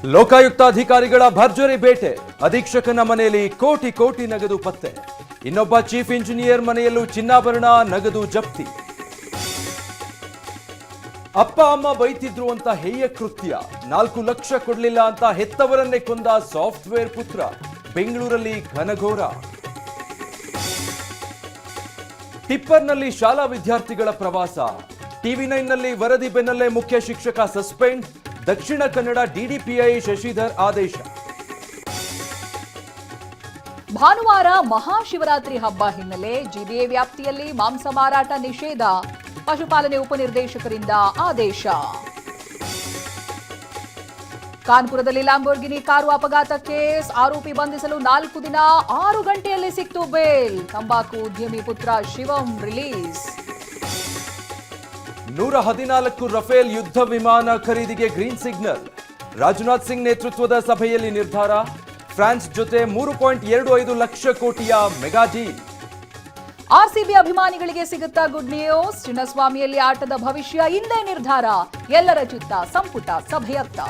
ಲೋಕಾಯುಕ್ತ ಅಧಿಕಾರಿಗಳ ಭರ್ಜರಿ ಬೇಟೆ, ಅಧೀಕ್ಷಕನ ಮನೆಯಲ್ಲಿ ಕೋಟಿ ಕೋಟಿ ನಗದು ಪತ್ತೆ. ಇನ್ನೊಬ್ಬ ಚೀಫ್ ಇಂಜಿನಿಯರ್ ಮನೆಯಲ್ಲೂ ಚಿನ್ನಾಭರಣ ನಗದು ಜಪ್ತಿ. ಅಪ್ಪ ಅಮ್ಮ ಬೈತಿದ್ರು ಅಂತ ಹೇಯ ಕೃತ್ಯ, 4 ಲಕ್ಷ ಕೊಡ್ಲಿಲ್ಲ ಅಂತ ಹೆತ್ತವರನ್ನೇ ಕೊಂದ ಸಾಫ್ಟ್ವೇರ್ ಪುತ್ರ. ಬೆಂಗಳೂರಲ್ಲಿ ಘನಘೋರ. ಟಿಪ್ಪರ್ನಲ್ಲಿ ಶಾಲಾ ವಿದ್ಯಾರ್ಥಿಗಳ ಪ್ರವಾಸ. ಟಿವಿ9ನಲ್ಲಿ ವರದಿ ಬೆನ್ನಲ್ಲೇ ಮುಖ್ಯ ಶಿಕ್ಷಕ ಸಸ್ಪೆಂಡ್. ದಕ್ಷಿಣ ಕನ್ನಡ ಡಿಡಿಪಿಐ ಶಶಿಧರ್ ಆದೇಶ. ಭಾನುವಾರ ಮಹಾಶಿವರಾತ್ರಿ ಹಬ್ಬ ಹಿನ್ನೆಲೆ ಜಿಬಿಎ ವ್ಯಾಪ್ತಿಯಲ್ಲಿ ಮಾಂಸ ಮಾರಾಟ ನಿಷೇಧ. ಪಶುಪಾಲನೆ ಉಪನಿರ್ದೇಶಕರಿಂದ ಆದೇಶ. ಕಾನ್ಪುರದಲ್ಲಿ ಲ್ಯಾಂಬೋರ್ಗಿನಿ ಕಾರು ಅಪಘಾತ ಕೇಸ್, ಆರೋಪಿ ಬಂಧಿಸಲು 4 ದಿನ 6 ಗಂಟೆಯಲ್ಲಿ ಸಿಕ್ತು ಬೇಲ್. ತಂಬಾಕು ಉದ್ಯಮಿ ಪುತ್ರ ಶಿವಂ ರಿಲೀಸ್. 114 ರಫೇಲ್ ಯುದ್ಧ ವಿಮಾನ ಖರೀದಿಗೆ ಗ್ರೀನ್ ಸಿಗ್ನಲ್. ರಾಜನಾಥ್ ಸಿಂಗ್ ನೇತೃತ್ವದ ಸಭೆಯಲ್ಲಿ ನಿರ್ಧಾರ. ಫ್ರಾನ್ಸ್ ಜೊತೆ 3.25 ಲಕ್ಷ ಕೋಟಿಯ ಮೆಗಾ ಡೀಲ್. ಆರ್ಸಿಬಿ ಅಭಿಮಾನಿಗಳಿಗೆ ಸಿಗುತ್ತಾ ಗುಡ್ ನ್ಯೂಸ್. ಚಿನ್ನಸ್ವಾಮಿಯಲ್ಲಿ ಆಟದ ಭವಿಷ್ಯ ಇಂದೇ ನಿರ್ಧಾರ. ಎಲ್ಲರ ಚಿತ್ತ ಸಂಪುಟ ಸಭೆಯತ್ತ.